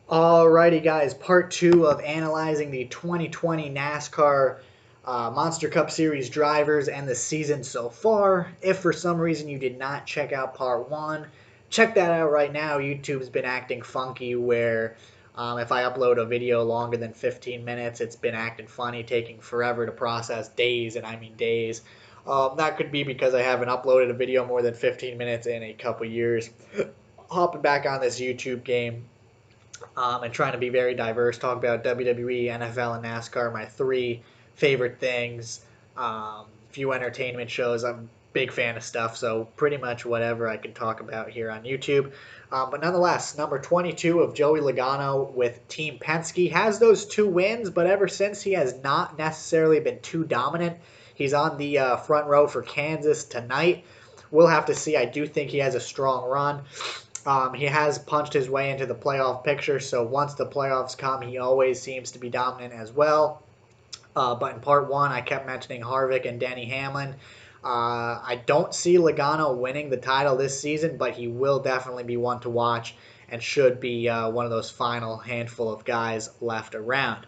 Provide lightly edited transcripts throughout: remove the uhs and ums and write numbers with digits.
Alrighty, guys, part two of analyzing the 2020 NASCAR Monster Cup Series drivers and the season so far. If for some reason you did not check out part one, check that out right now. YouTube's been acting funky where if I upload a video longer than 15 minutes, it's been acting funny, taking forever to process, days, and I mean days. That could be because I haven't uploaded a video more than 15 minutes in a couple years. Hopping back on this YouTube game and trying to be very diverse. Talk about WWE, NFL, and NASCAR, my three favorite things. Few entertainment shows. I'm a big fan of stuff, so pretty much whatever I can talk about here on YouTube. But nonetheless, number 22 of Joey Logano with Team Penske has those two wins, but ever since he has not necessarily been too dominant. He's on the front row for Kansas tonight. We'll have to see. I do think he has a strong run. He has punched his way into the playoff picture, so once the playoffs come, he always seems to be dominant as well. But in part one, I kept mentioning Harvick and Denny Hamlin. I don't see Logano winning the title this season, but he will definitely be one to watch and should be one of those final handful of guys left around.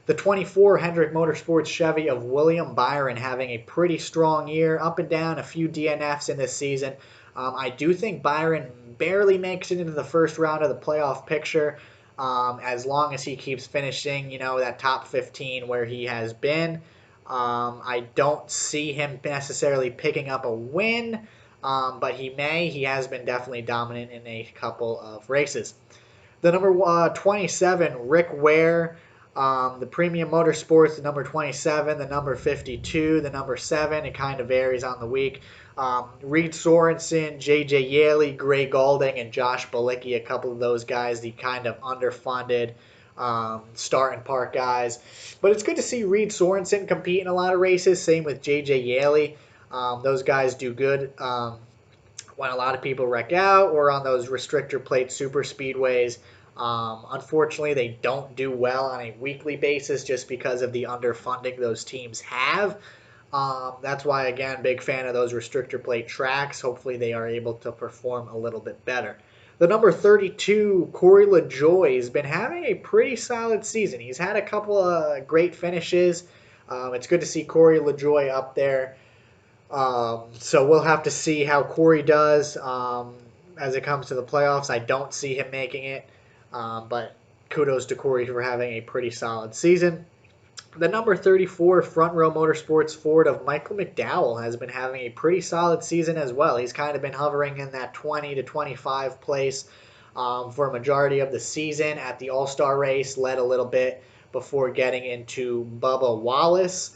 The 24 Hendrick Motorsports Chevy of William Byron having a pretty strong year, up and down, a few DNFs in this season. I do think Byron barely makes it into the first round of the playoff picture as long as he keeps finishing, that top 15 where he has been. I don't see him necessarily picking up a win, but he may. He has been definitely dominant in a couple of races. The number 27, Rick Ware. The Premium Motorsports, the number 27, the number 52, the number 7. It kind of varies on the week. Reed Sorensen, J.J. Yaley, Gray Gaulding, and Josh Bilicki, a couple of those guys, the kind of underfunded start and park guys. But it's good to see Reed Sorensen compete in a lot of races. Same with J.J. Yaley. Those guys do good when a lot of people wreck out or on those restrictor plate super speedways. Unfortunately, they don't do well on a weekly basis just because of the underfunding those teams have. That's why, again, big fan of those restrictor plate tracks. Hopefully, they are able to perform a little bit better. The number 32, Corey Lejoy, has been having a pretty solid season. He's had a couple of great finishes. It's good to see Corey Lejoy up there. So we'll have to see how Corey does as it comes to the playoffs. I don't see him making it, but kudos to Corey for having a pretty solid season. The number 34 Front Row Motorsports Ford of Michael McDowell has been having a pretty solid season as well. He's kind of been hovering in that 20 to 25 place for a majority of the season. At the All-Star race, led a little bit before getting into Bubba Wallace.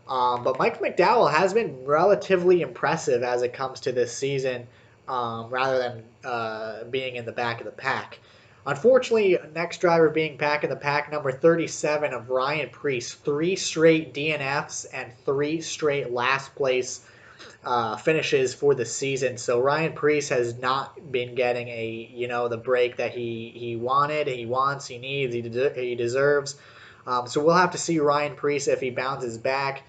But Mike McDowell has been relatively impressive as it comes to this season, rather than being in the back of the pack. Unfortunately, next driver being back in the pack, number 37 of Ryan Preece, 3 straight DNFs and 3 straight last place finishes for the season. So Ryan Preece has not been getting the break that he wanted, he wants, he needs, he deserves. So we'll have to see Ryan Preece if he bounces back.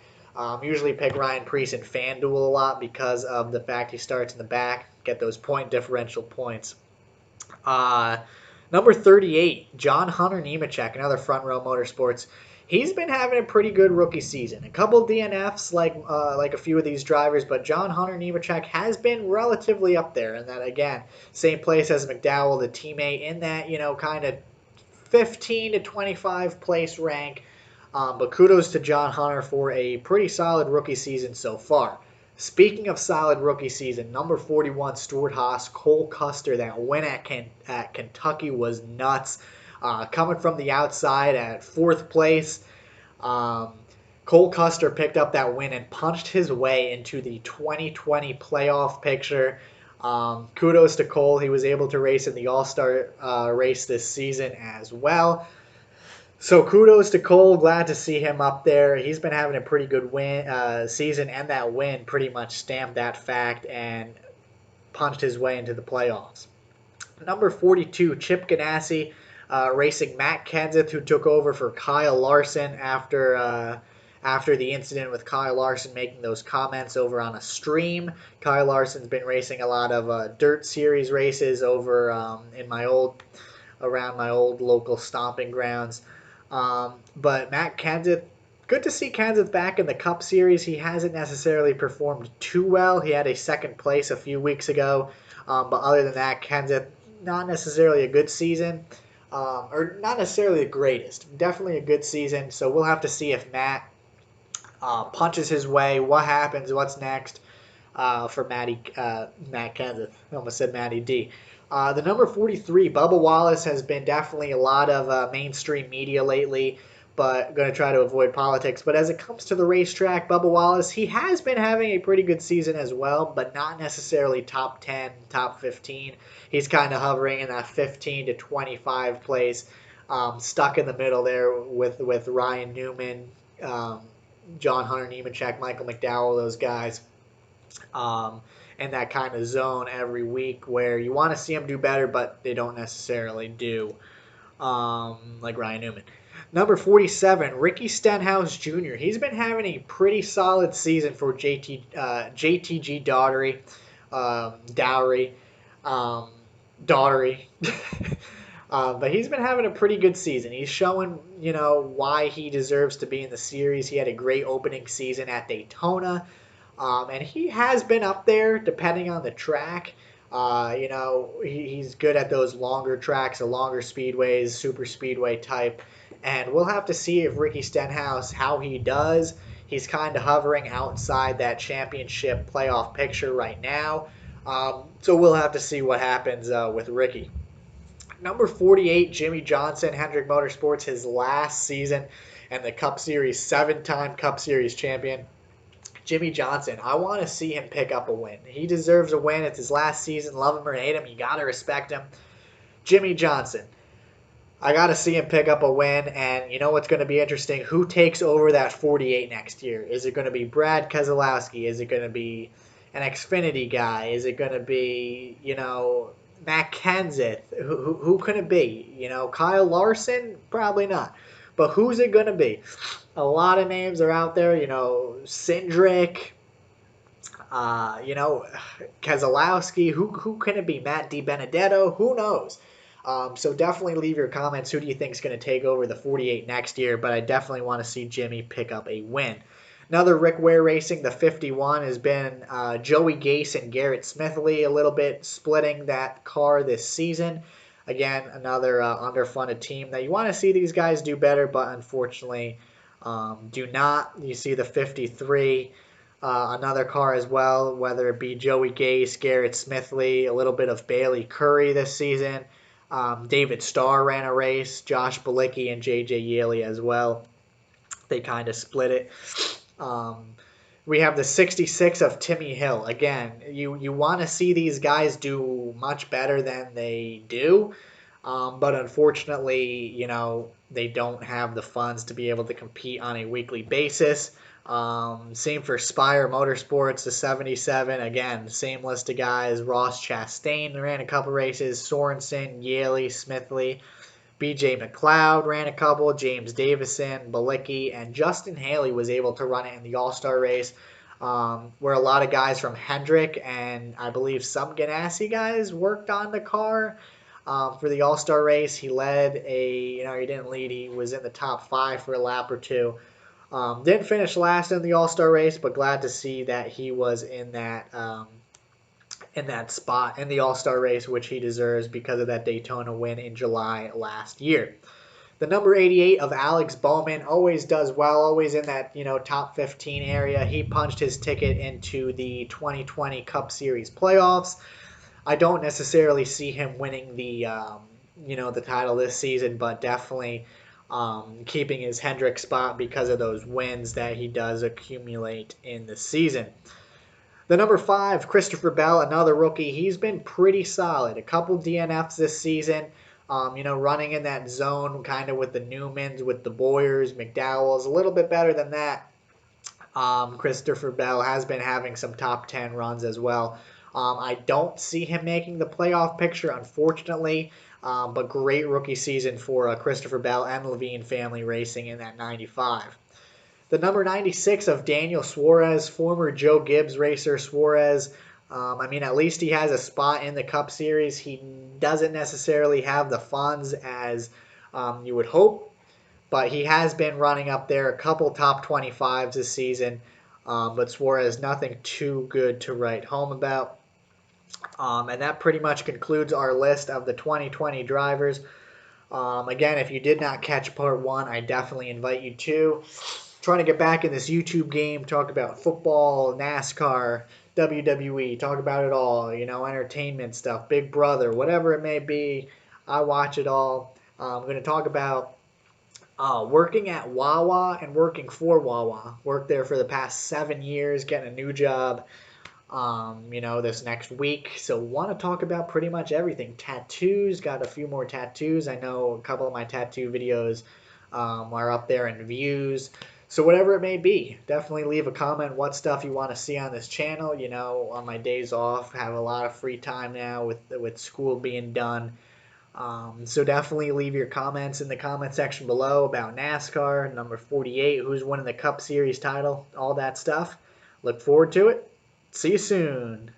Usually pick Ryan Preece in FanDuel a lot because of the fact he starts in the back, get those point differential points. Number 38, John Hunter Nemechek, another Front Row Motorsports. He's been having a pretty good rookie season. A couple DNFs like a few of these drivers, but John Hunter Nemechek has been relatively up there. And that, again, same place as McDowell, the teammate, in that, kind of 15 to 25 place rank. But kudos to John Hunter for a pretty solid rookie season so far. Speaking of solid rookie season, number 41, Stewart Haas, Cole Custer, that win at Kentucky was nuts. Coming from the outside at 4th place, Cole Custer picked up that win and punched his way into the 2020 playoff picture. Kudos to Cole. He was able to race in the All-Star race this season as well. So kudos to Cole. Glad to see him up there. He's been having a pretty good season, and that win pretty much stamped that fact and punched his way into the playoffs. Number 42, Chip Ganassi, racing Matt Kenseth, who took over for Kyle Larson after the incident with Kyle Larson making those comments over on a stream. Kyle Larson's been racing a lot of dirt series races over in my old around my old local stomping grounds. But Matt Kenseth, good to see Kenseth back in the Cup Series. He hasn't necessarily performed too well. He had a second place a few weeks ago. But other than that, Kenseth, not necessarily a good season. Or not necessarily the greatest. Definitely a good season. So we'll have to see if Matt punches his way. What happens? What's next for Matt Kenseth? I almost said Matty D. The number 43, Bubba Wallace, has been definitely a lot of mainstream media lately, but going to try to avoid politics. But as it comes to the racetrack, Bubba Wallace, he has been having a pretty good season as well, but not necessarily top 10, top 15. He's kind of hovering in that 15 to 25 place, stuck in the middle there with Ryan Newman, John Hunter Nemechek, Michael McDowell, those guys. In that kind of zone every week where you want to see them do better, but they don't necessarily do, like Ryan Newman. Number 47, Ricky Stenhouse Jr. He's been having a pretty solid season for JTG Dowry, Daughtery. But he's been having a pretty good season. He's showing, why he deserves to be in the series. He had a great opening season at Daytona. And he has been up there depending on the track. He's good at those longer tracks, the longer speedways, super speedway type. And we'll have to see if Ricky Stenhouse, how he does. He's kind of hovering outside that championship playoff picture right now. So we'll have to see what happens with Ricky. Number 48, Jimmy Johnson, Hendrick Motorsports, his last season and the Cup Series, 7-time Cup Series champion. Jimmy Johnson, I want to see him pick up a win. He deserves a win. It's his last season. Love him or hate him, you got to respect him. Jimmy Johnson, I got to see him pick up a win. And you know what's going to be interesting? Who takes over that 48 next year? Is it going to be Brad Keselowski? Is it going to be an Xfinity guy? Is it going to be, Matt Kenseth? Who could it be? Kyle Larson? Probably not. But who's it going to be? A lot of names are out there, Cindric, Keselowski. Who can it be? Matt DiBenedetto? Who knows? So definitely leave your comments. Who do you think is going to take over the 48 next year? But I definitely want to see Jimmy pick up a win. Another Rick Ware Racing, the 51, has been Joey Gase and Garrett Smithley, a little bit splitting that car this season. Again, another underfunded team that you want to see these guys do better, but unfortunately do not. You see the 53, another car as well, whether it be Joey Gase, Garrett Smithley, a little bit of Bailey Curry this season. David Starr ran a race, Josh Bilicki and J.J. Yeley as well. They kind of split it. We have the 66 of Timmy Hill. Again, you want to see these guys do much better than they do. But unfortunately, they don't have the funds to be able to compete on a weekly basis. Same for Spire Motorsports, the 77. Again, same list of guys. Ross Chastain ran a couple races. Sorensen, Yaley, Smithley. BJ McLeod ran a couple. James Davison, Bilicki, and Justin Haley was able to run it in the All-Star race. Where a lot of guys from Hendrick and I believe some Ganassi guys worked on the car. For the All-Star race, he led he didn't lead, he was in the top 5 for a lap or two. Didn't finish last in the All-Star race, but glad to see that he was in that spot in the All-Star race, which he deserves because of that Daytona win in July last year. The number 88 of Alex Ballman always does well, always in that, top 15 area. He punched his ticket into the 2020 Cup Series playoffs. I don't necessarily see him winning the title this season, but definitely keeping his Hendrick spot because of those wins that he does accumulate in the season. The number 5, Christopher Bell, another rookie. He's been pretty solid. A couple DNFs this season. Running in that zone kind of with the Newmans, with the Boyers, McDowells, a little bit better than that. Christopher Bell has been having some top 10 runs as well. I don't see him making the playoff picture, unfortunately, but great rookie season for Christopher Bell and Levine Family Racing in that 95. The number 96 of Daniel Suarez, former Joe Gibbs racer Suarez, I mean, at least he has a spot in the Cup Series. He doesn't necessarily have the funds as you would hope, but he has been running up there, a couple top 25s this season. But Suarez, nothing too good to write home about. And that pretty much concludes our list of the 2020 drivers. Again, if you did not catch part one, I definitely invite you to. Trying to get back in this YouTube game, talk about football, NASCAR, WWE, talk about it all, entertainment stuff, Big Brother, whatever it may be. I watch it all. I'm going to talk about working at Wawa and working for Wawa. Worked there for the past 7 years, getting a new job, this next week. So want to talk about pretty much everything. Tattoos, got a few more tattoos. I know a couple of my tattoo videos are up there in views. So whatever it may be, definitely leave a comment what stuff you want to see on this channel. On my days off, have a lot of free time now with school being done. So definitely leave your comments in the comment section below about NASCAR, number 48, who's winning the Cup Series title, all that stuff. Look forward to it. See you soon.